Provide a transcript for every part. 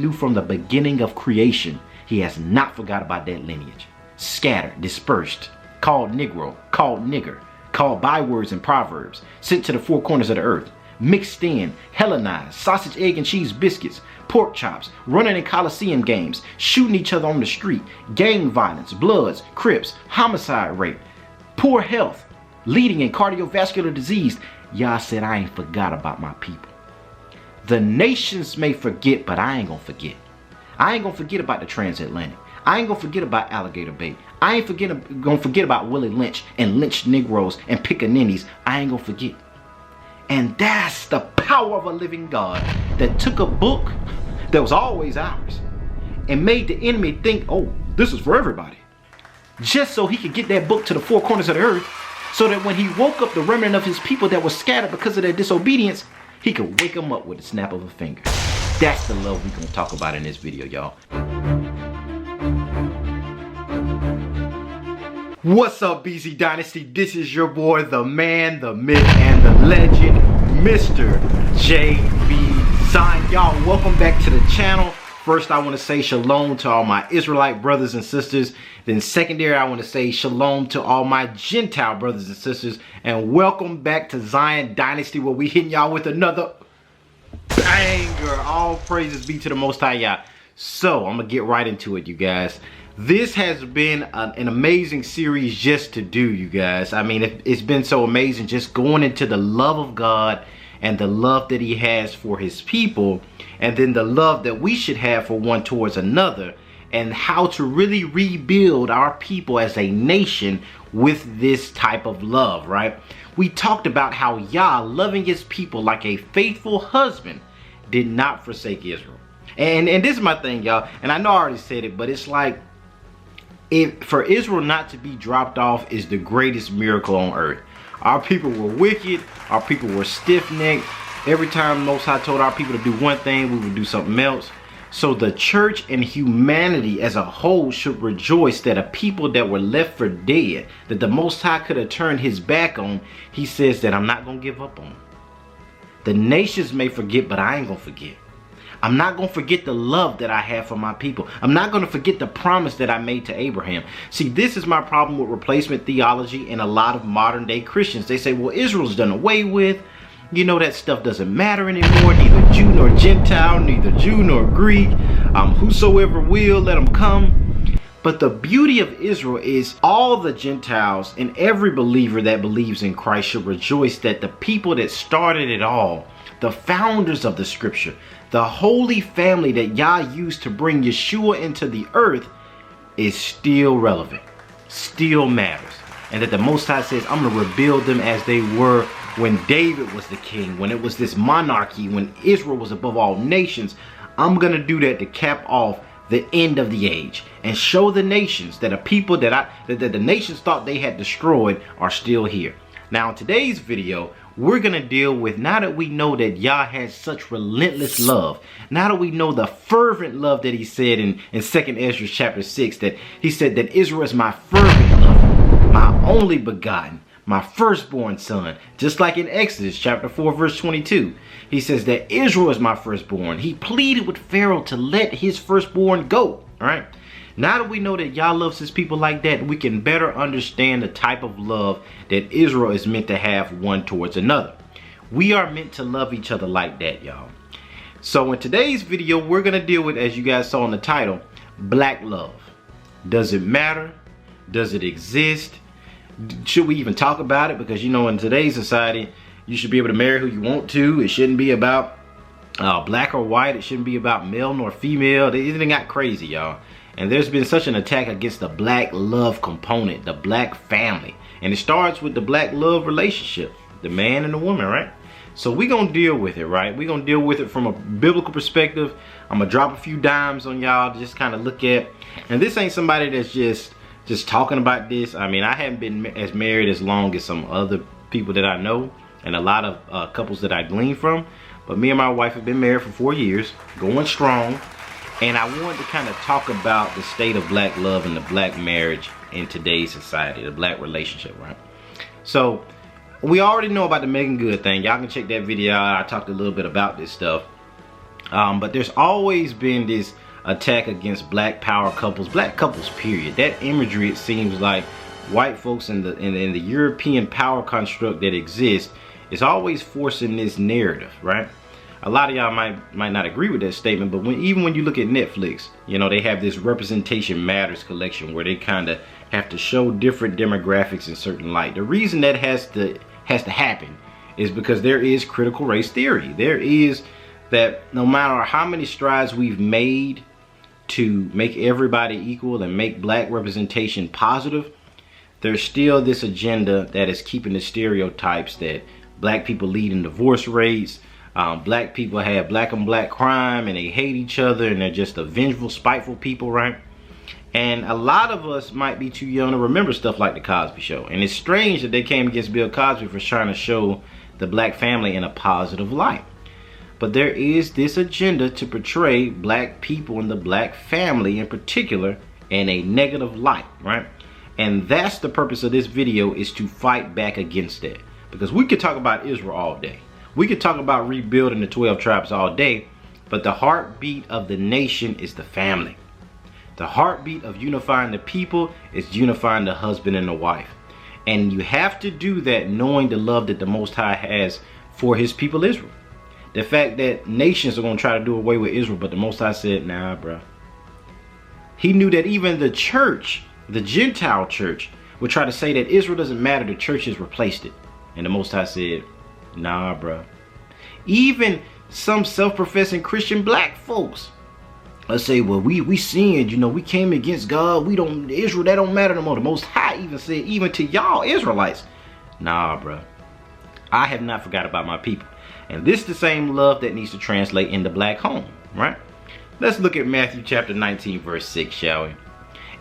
knew from the beginning of creation, he has not forgot about that lineage. Scattered, dispersed, called Negro, called nigger, called bywords and proverbs, sent to the four corners of the earth, mixed in, Hellenized, sausage, egg, and cheese biscuits, pork chops, running in Coliseum games, shooting each other on the street, gang violence, bloods, crips, homicide rate, poor health, leading in cardiovascular disease. Yah said, I ain't forgot about my people. The nations may forget, but I ain't gonna forget. I ain't gonna forget about the transatlantic. I ain't gonna forget about Alligator Bay. I ain't gonna forget about Willie Lynch and lynched Negroes and pickaninnies. I ain't gonna forget. And that's the power of a living God that took a book that was always ours and made the enemy think, oh, this is for everybody. Just so he could get that book to the four corners of the earth, so that when he woke up the remnant of his people that was scattered because of their disobedience, he could wake them up with the snap of a finger. That's the love we're gonna talk about in this video, y'all. What's up, BZ Dynasty? This is your boy, the man, the myth, and the legend, Mr. JB Zion. Y'all, welcome back to the channel. First, I want to say shalom to all my Israelite brothers and sisters. Then secondary, I want to say shalom to all my Gentile brothers and sisters. And welcome back to Zion Dynasty, where we hitting y'all with another banger. All praises be to the Most High Yah. So, I'm going to get right into it, you guys. This has been an amazing series just to do, you guys. I mean, it's been so amazing just going into the love of God and the love that he has for his people, and then the love that we should have for one towards another, and how to really rebuild our people as a nation with this type of love, right? We talked about how Yah, loving his people like a faithful husband, did not forsake Israel. And this is my thing, y'all, and I know I already said it, but it's like, for Israel not to be dropped off is the greatest miracle on earth. Our people were wicked. Our people were stiff-necked. Every time Most High told our people to do one thing, we would do something else. So the church and humanity as a whole should rejoice that a people that were left for dead, that the Most High could have turned his back on, he says that I'm not going to give up on them. The nations may forget, but I ain't going to forget. I'm not going to forget the love that I have for my people. I'm not going to forget the promise that I made to Abraham. See, this is my problem with replacement theology and a lot of modern day Christians. They say, well, Israel's done away with. You know, that stuff doesn't matter anymore. Neither Jew nor Gentile, neither Jew nor Greek. Whosoever will, let them come. But the beauty of Israel is all the Gentiles and every believer that believes in Christ should rejoice that the people that started it all, the founders of the scripture, the holy family that Yah used to bring Yeshua into the earth, is still relevant, still matters. And that the Most High says, I'm going to rebuild them as they were when David was the king, when it was this monarchy, when Israel was above all nations. I'm going to do that to cap off the end of the age and show the nations that a people that the nations thought they had destroyed are still here. Now, in today's video, we're going to deal with, now that we know that Yah has such relentless love, now that we know the fervent love that he said in 2nd Ezra chapter 6, that he said that Israel is my fervent love, my only begotten, my firstborn son. Just like in Exodus chapter 4 verse 22, he says that Israel is my firstborn. He pleaded with Pharaoh to let his firstborn go. All right. Now that we know that Yah loves his people like that, we can better understand the type of love that Israel is meant to have one towards another. We are meant to love each other like that, y'all. So in today's video, we're going to deal with, as you guys saw in the title, black love. Does it matter? Does it exist? Should we even talk about it? Because, you know, in today's society, you should be able to marry who you want to. It shouldn't be about black or white. It shouldn't be about male nor female. It got crazy, y'all. And there's been such an attack against the black love component, the black family. And it starts with the black love relationship, the man and the woman, right? So we're going to deal with it, right? We're going to deal with it from a biblical perspective. I'm going to drop a few dimes on y'all to just kind of look at. And this ain't somebody that's just talking about this. I mean, I haven't been as married as long as some other people that I know and a lot of couples that I glean from. But me and my wife have been married for 4 years, going strong. And I wanted to kind of talk about the state of black love and the black marriage in today's society, the black relationship, right? So we already know about the Megan Good thing. Y'all can check that video out. I talked a little bit about this stuff. But there's always been this attack against black power couples, black couples period. That imagery, it seems like white folks in the European power construct that exists is always forcing this narrative, right? A lot of y'all might not agree with that statement, but even when you look at Netflix, you know, they have this Representation Matters collection where they kind of have to show different demographics in certain light. The reason that has to happen is because there is critical race theory. There is that no matter how many strides we've made to make everybody equal and make black representation positive, there's still this agenda that is keeping the stereotypes that black people lead in divorce rates, black people have black on black crime, and they hate each other, and they're just a vengeful, spiteful people, right? And a lot of us might be too young to remember stuff like the Cosby Show. And it's strange that they came against Bill Cosby for trying to show the black family in a positive light. But there is this agenda to portray black people and the black family in particular in a negative light, right? And that's the purpose of this video, is to fight back against that. Because we could talk about Israel all day. We could talk about rebuilding the 12 tribes all day, but the heartbeat of the nation is the family. The heartbeat of unifying the people is unifying the husband and the wife. And you have to do that knowing the love that the Most High has for his people Israel. The fact that nations are going to try to do away with Israel, but the Most High said, nah, bro. He knew that even the church, the Gentile church, would try to say that Israel doesn't matter, the church has replaced it. And the Most High said, nah, bro. Even some self-professing Christian black folks, let's say, well, we sinned, you know, we came against God, Israel, that don't matter no more. The Most High even said, even to y'all Israelites, nah, bro. I have not forgot about my people. And this is the same love that needs to translate in the black home, right? Let's look at Matthew chapter 19, verse 6, shall we?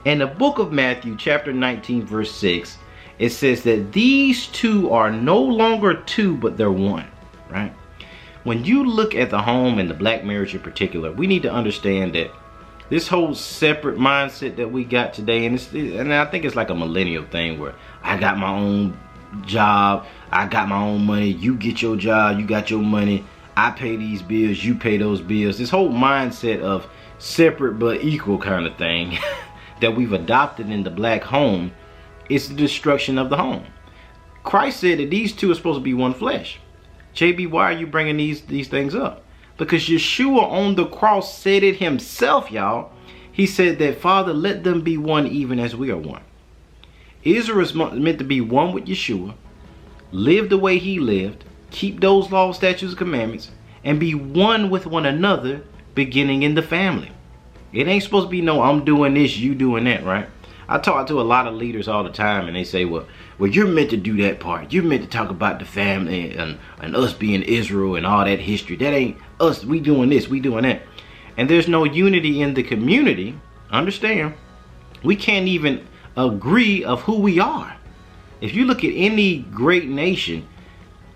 In the book of Matthew chapter 19, verse 6, it says that these two are no longer two, but they're one, right? When you look at the home and the black marriage in particular, we need to understand that this whole separate mindset that we got today, and I think it's like a millennial thing where I got my own job, I got my own money, you get your job, you got your money, I pay these bills, you pay those bills. This whole mindset of separate but equal kind of thing that we've adopted in the black home is the destruction of the home. Christ said that these two are supposed to be one flesh. JB, why are you bringing these things up? Because Yeshua on the cross said it himself, y'all. He said that, Father, let them be one even as we are one. Israel is meant to be one with Yeshua, live the way he lived, keep those laws, statutes, and commandments, and be one with one another, beginning in the family. It ain't supposed to be no, I'm doing this, you doing that, right? I talk to a lot of leaders all the time, and they say, well, you're meant to do that part. You're meant to talk about the family and us being Israel and all that history. That ain't us. We doing this, we doing that. And there's no unity in the community. Understand? We can't even agree of who we are. If you look at any great nation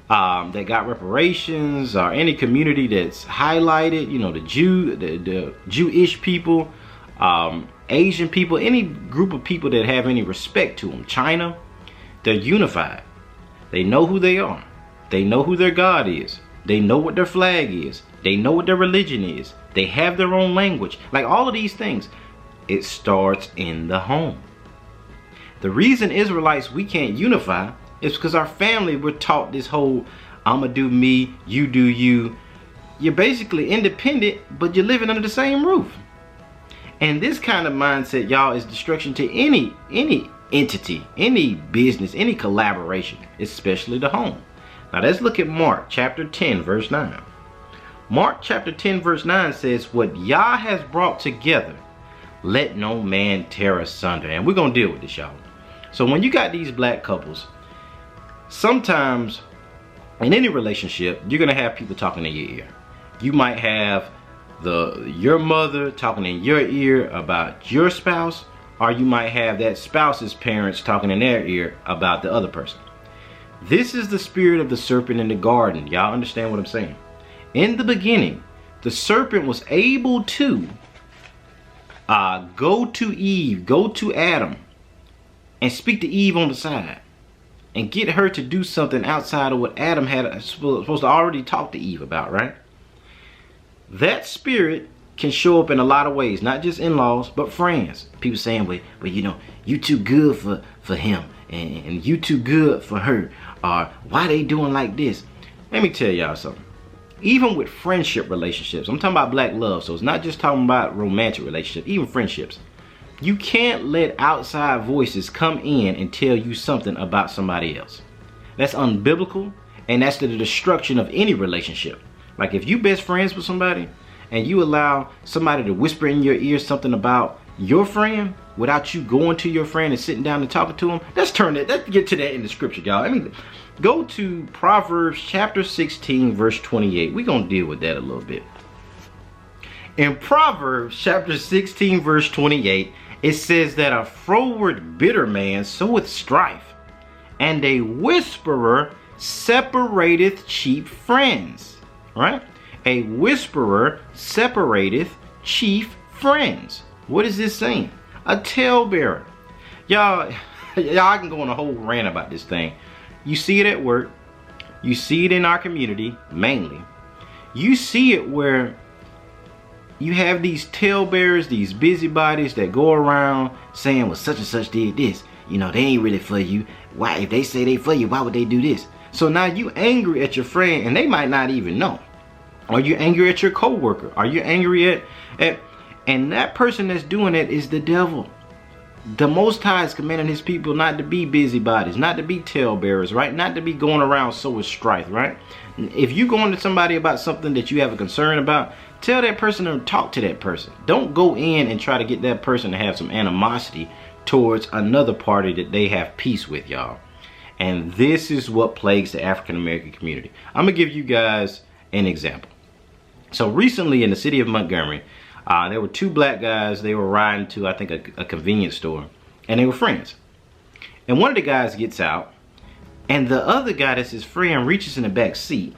that got reparations, or any community that's highlighted, you know, the Jewish people, Asian people, any group of people that have any respect to them, China, they're unified. They know who they are. They know who their God is. They know what their flag is. They know what their religion is. They have their own language. Like all of these things, it starts in the home. The reason Israelites, we can't unify is because our family, we're taught this whole, I'ma do me, you do you. You're basically independent, but you're living under the same roof. And this kind of mindset, y'all, is destruction to any entity, any business, any collaboration, especially the home. Now let's look at Mark chapter 10, verse 9. Mark chapter 10, verse 9 says, what Yah has brought together, let no man tear asunder. And we're going to deal with this, y'all. So when you got these black couples, sometimes in any relationship, you're going to have people talking in your ear. You might have your mother talking in your ear about your spouse, or you might have that spouse's parents talking in their ear about the other person. This is the spirit of the serpent in the garden. Y'all understand what I'm saying? In the beginning, the serpent was able to go to Eve, go to Adam, and speak to Eve on the side, and get her to do something outside of what Adam had supposed to already talk to Eve about, right? That spirit can show up in a lot of ways, not just in-laws, but friends. People saying, well, you know, you too good for him, and you too good for her, or why they doing like this? Let me tell y'all something. Even with friendship relationships, I'm talking about black love, so it's not just talking about romantic relationships, even friendships. You can't let outside voices come in and tell you something about somebody else. That's unbiblical, and that's the destruction of any relationship. Like if you best friends with somebody and you allow somebody to whisper in your ear something about your friend without you going to your friend and sitting down and talking to them, let's get to that in the scripture, y'all. I mean, go to Proverbs chapter 16 verse 28. We're gonna deal with that a little bit. In Proverbs chapter 16 verse 28, it says that a froward bitter man soweth strife, and a whisperer separateth chief friends. Right? A whisperer separateth chief friends. What is this saying? A talebearer. Y'all, I can go on a whole rant about this thing. You see it at work. You see it in our community, mainly. You see it where you have these talebearers, these busybodies that go around saying, well, such and such did this. You know, they ain't really for you. Why, if they say they for you, why would they do this? So now you angry at your friend, and they might not even know. Are you angry at your coworker? Are you angry at and that person that's doing it is the devil. The Most High is commanding his people not to be busybodies, not to be talebearers, right? Not to be going around sowing strife, right? If you going to somebody about something that you have a concern about, tell that person and talk to that person. Don't go in and try to get that person to have some animosity towards another party that they have peace with, y'all. And this is what plagues the African American community. I'm gonna give you guys an example. So recently in the city of Montgomery, there were two black guys. They were riding to, I think, a convenience store, and they were friends. And one of the guys gets out, and the other guy that's his friend reaches in the back seat,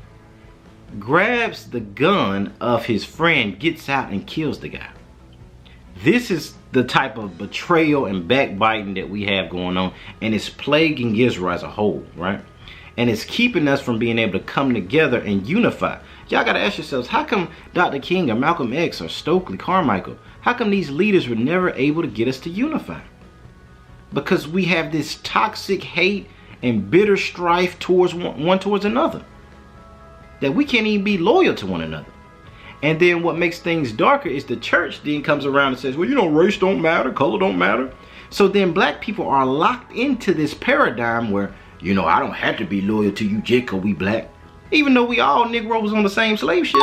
grabs the gun of his friend, gets out and kills the guy. This is the type of betrayal and backbiting that we have going on, and it's plaguing Israel as a whole, right? And it's keeping us from being able to come together and unify. Y'all gotta ask yourselves, how come Dr. King or Malcolm X or Stokely Carmichael, how come these leaders were never able to get us to unify? Because we have this toxic hate and bitter strife towards one towards another, that we can't even be loyal to one another. And then what makes things darker is the church then comes around and says, well, you know, race don't matter, color don't matter. So then black people are locked into this paradigm where, you know, I don't have to be loyal to you, Jacob, we black. Even though we all Negroes on the same slave ship.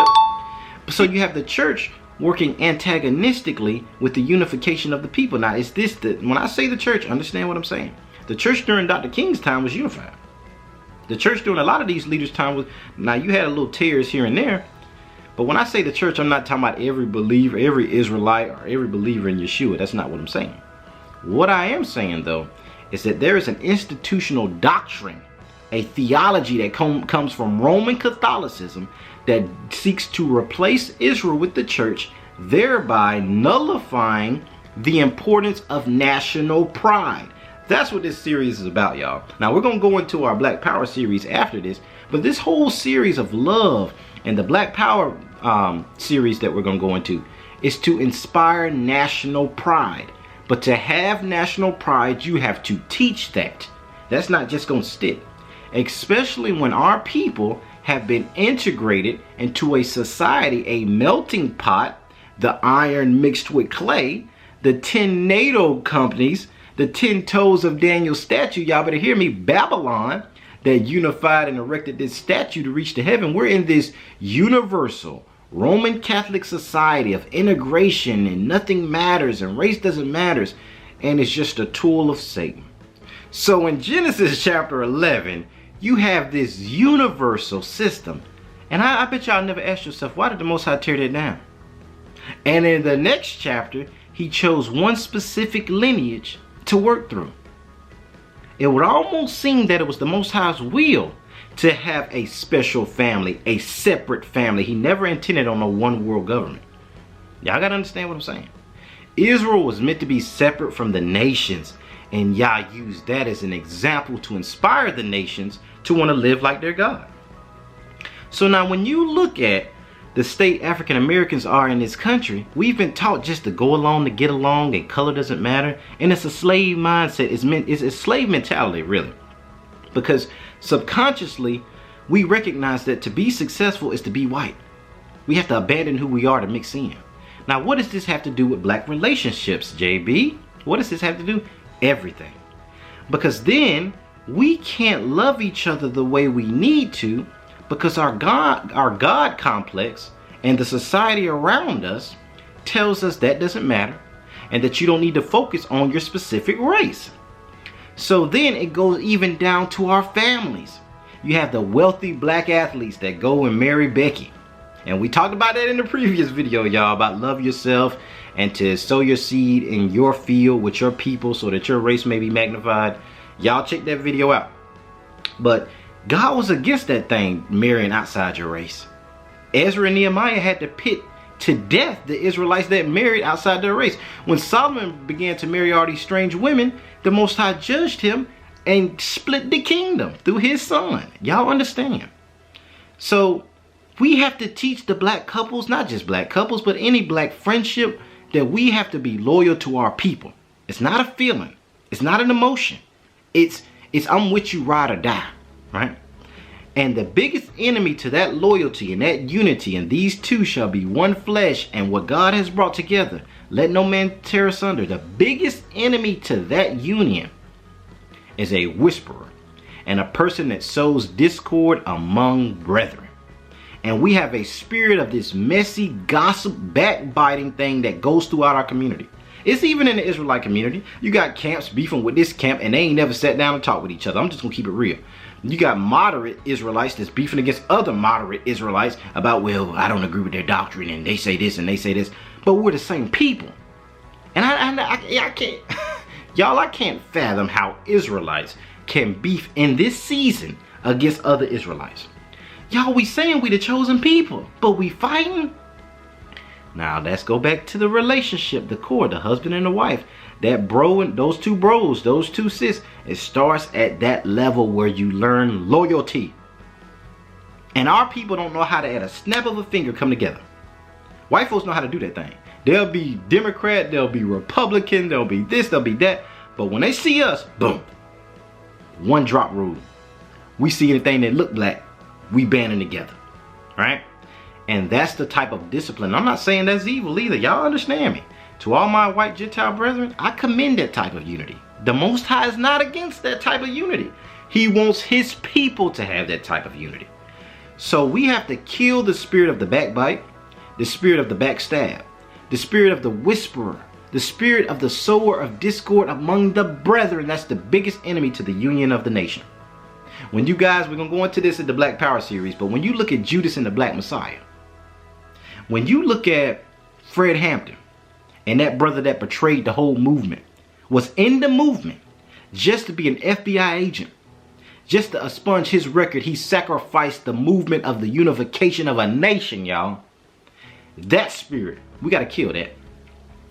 So you have the church working antagonistically with the unification of the people. Now, is this when I say the church, understand what I'm saying. The church during Dr. King's time was unified. The church during a lot of these leaders' time was, now you had a little tears here and there. But when I say the church, I'm not talking about every believer, every Israelite, or every believer in Yeshua. That's not what I'm saying. What I am saying, though, is that there is an institutional doctrine, a theology that comes from Roman Catholicism that seeks to replace Israel with the church, thereby nullifying the importance of national pride. That's what this series is about, y'all. Now, we're going to go into our Black Power series after this, but this whole series of love and the Black Power series that we're going to go into is to inspire national pride. But to have national pride, you have to teach that. That's not just going to stick. Especially when our people have been integrated into a society, a melting pot, the iron mixed with clay, the 10 NATO companies, the 10 toes of Daniel's statue, y'all better hear me, Babylon, that unified and erected this statue to reach to heaven. We're in this universal Roman Catholic society of integration, and nothing matters and race doesn't matter, and it's just a tool of Satan. So in Genesis chapter 11, you have this universal system. And I bet y'all never asked yourself, why did the Most High tear that down? And in the next chapter, he chose one specific lineage to work through. It would almost seem that it was the Most High's will to have a special family, a separate family. He never intended on a one world government. Y'all gotta understand what I'm saying. Israel was meant to be separate from the nations, and Yah used that as an example to inspire the nations to want to live like their God. So now when you look at the state African Americans are in this country, we've been taught just to go along to get along, and color doesn't matter. And it's a slave mindset. It's a slave mentality, really. Because subconsciously, we recognize that to be successful is to be white. We have to abandon who we are to mix in. Now, what does this have to do with black relationships, JB? What does this have to do? Everything. Because then we can't love each other the way we need to, because our God complex and the society around us tells us that doesn't matter, and that you don't need to focus on your specific race. So then it goes even down to our families. You have the wealthy black athletes that go and marry Becky. And we talked about that in the previous video, y'all, about love yourself and to sow your seed in your field with your people so that your race may be magnified. Y'all check that video out. But God was against that thing, marrying outside your race. Ezra and Nehemiah had to pit to death the Israelites that married outside their race. When Solomon began to marry all these strange women, the Most High judged him and split the kingdom through his son. Y'all understand? So we have to teach the black couples, not just black couples, but any black friendship, that we have to be loyal to our people. It's not a feeling. It's not an emotion. It's I'm with you, ride or die, right? And the biggest enemy to that loyalty and that unity, and these two shall be one flesh, and what God has brought together, let no man tear asunder. The biggest enemy to that union is a whisperer and a person that sows discord among brethren. And we have a spirit of this messy gossip, backbiting thing that goes throughout our community. It's even in the Israelite community. You got camps beefing with this camp, and they ain't never sat down and talked with each other. I'm just gonna keep it real. You got moderate Israelites that's beefing against other moderate Israelites about, well, I don't agree with their doctrine, and they say this and they say this, but we're the same people. And I can't, y'all, I can't fathom how Israelites can beef in this season against other Israelites. Y'all, we saying we the chosen people, but we fighting. Now let's go back to the relationship, the core, the husband and the wife. That bro and those two bros, those two sis, it starts at that level where you learn loyalty. And our people don't know how to, at a snap of a finger, come together. White folks know how to do that thing. They'll be Democrat, they'll be Republican, they'll be this, they'll be that. But when they see us, boom, one drop rule. We see anything that look black, we banding together, right? And that's the type of discipline. I'm not saying that's evil either. Y'all understand me. To all my white Gentile brethren, I commend that type of unity. The Most High is not against that type of unity. He wants his people to have that type of unity. So we have to kill the spirit of the backbite, the spirit of the backstab, the spirit of the whisperer, the spirit of the sower of discord among the brethren. That's the biggest enemy to the union of the nation. When you guys, we're going to go into this in the Black Power series, but when you look at Judas and the Black Messiah, when you look at Fred Hampton and that brother that betrayed the whole movement, was in the movement just to be an FBI agent, just to expunge his record, he sacrificed the movement of the unification of a nation, y'all. That spirit, we got to kill that.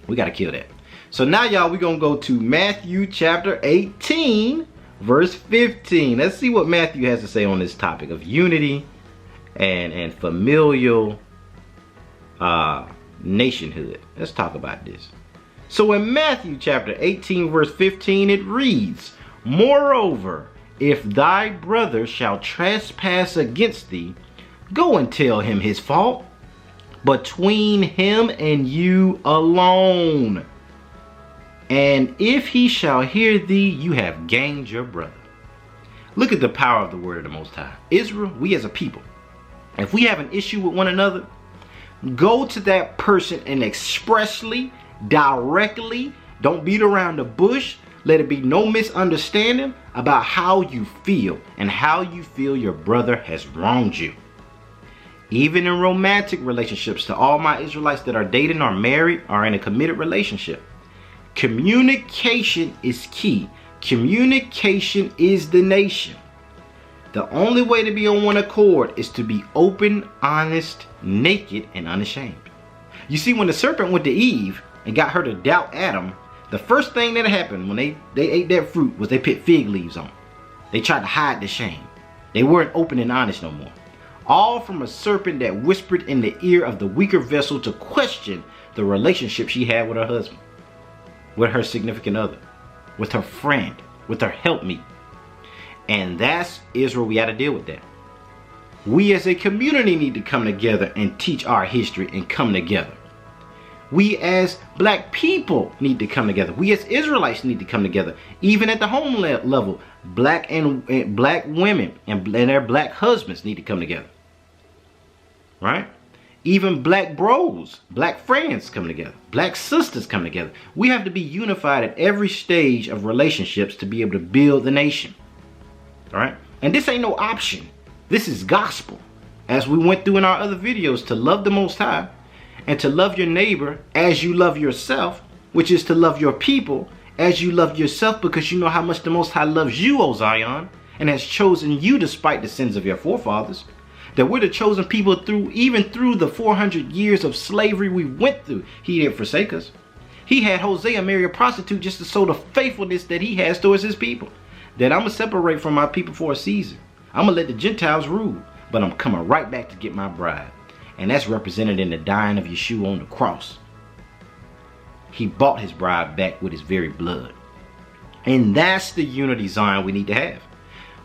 We got to kill that. So now, y'all, we're going to go to Matthew chapter 18, verse 15. Let's see what Matthew has to say on this topic of unity and familial nationhood. Let's talk about this. So in Matthew chapter 18, verse 15, it reads, "Moreover, if thy brother shall trespass against thee, go and tell him his fault between him and you alone. And if he shall hear thee, you have gained your brother." Look at the power of the word of the Most High. Israel, we as a people, if we have an issue with one another, go to that person and expressly, directly, don't beat around the bush. Let it be no misunderstanding about how you feel and how you feel your brother has wronged you. Even in romantic relationships, to all my Israelites that are dating or married or in a committed relationship, communication is key. Communication is the nation. The only way to be on one accord is to be open, honest, naked, and unashamed. You see, when the serpent went to Eve and got her to doubt Adam, the first thing that happened when they ate that fruit was they put fig leaves on. They tried to hide the shame. They weren't open and honest no more. all from a serpent that whispered in the ear of the weaker vessel to question the relationship she had with her husband, with her significant other, with her friend, with her helpmeet. And that's Israel. We got to deal with that. We as a community need to come together and teach our history and come together. We as black people need to come together. We as Israelites need to come together. Even at the home level, black women and their black husbands need to come together. Right? Even black bros, black friends come together. Black sisters come together. We have to be unified at every stage of relationships to be able to build the nation. All right? And this ain't no option. This is gospel. As we went through in our other videos, to love the Most High and to love your neighbor as you love yourself, which is to love your people as you love yourself, because you know how much the Most High loves you, O Zion, and has chosen you despite the sins of your forefathers. That we're the chosen people even through the 400 years of slavery we went through. He didn't forsake us. He had Hosea marry a prostitute just to show the faithfulness that he has towards his people. That I'm going to separate from my people for a season. I'm going to let the Gentiles rule, but I'm coming right back to get my bride. And that's represented in the dying of Yeshua on the cross. He bought his bride back with his very blood. And that's the unity, Zion, we need to have.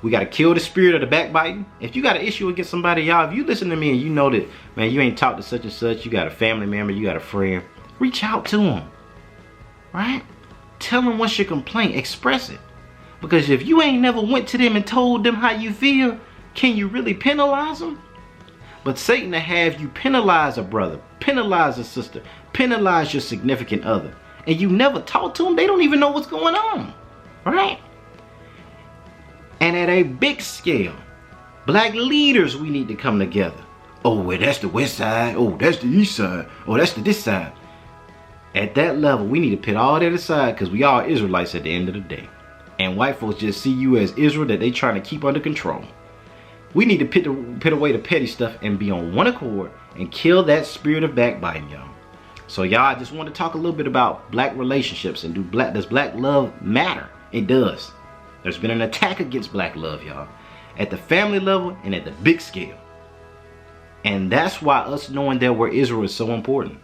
We got to kill the spirit of the backbiting. If you got an issue against somebody, y'all, if you listen to me and you know that, man, you ain't talked to such and such, you got a family member, you got a friend, reach out to them. Right? Tell them what's your complaint. Express it. Because if you ain't never went to them and told them how you feel, can you really penalize them? But Satan to have you penalize a brother, penalize a sister, penalize your significant other, and you never talk to them, they don't even know what's going on. Right? And at a big scale, black leaders, we need to come together. Oh, well, that's the west side. Oh, that's the east side. Oh, that's the this side. At that level, we need to put all that aside, because we are Israelites at the end of the day. And white folks just see you as Israel that they trying to keep under control. We need to put away the petty stuff and be on one accord and kill that spirit of backbiting, y'all. So, y'all, I just want to talk a little bit about black relationships and does black love matter? It does. There's been an attack against black love, y'all, at the family level and at the big scale. And that's why us knowing that we're Israel is so important.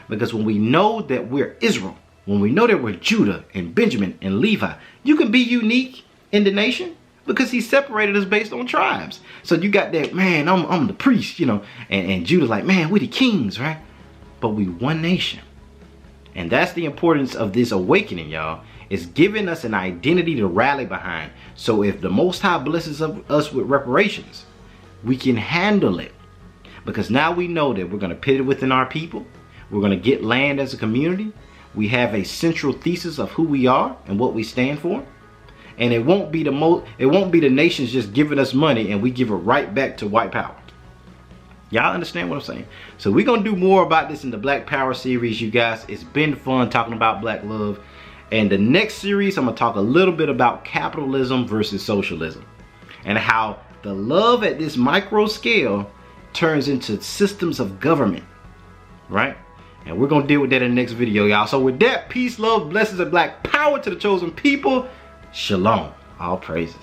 Because when we know that we're Israel, when we know that we're Judah and Benjamin and Levi, you can be unique in the nation because he separated us based on tribes. So you got that, man, I'm the priest, you know, and Judah's like, man, we're the kings, right? But we one nation. And that's the importance of this awakening, y'all. It's giving us an identity to rally behind. So if the Most High blesses us with reparations, we can handle it. Because now we know that we're going to pit it within our people. We're going to get land as a community. We have a central thesis of who we are and what we stand for. And it won't be the nations just giving us money and we give it right back to white power. Y'all understand what I'm saying? So we're going to do more about this in the Black Power series, you guys. It's been fun talking about black love. And the next series, I'm going to talk a little bit about capitalism versus socialism. And how the love at this micro scale turns into systems of government. Right? And we're going to deal with that in the next video, y'all. So with that, peace, love, blessings, and black power to the chosen people. Shalom. All praises.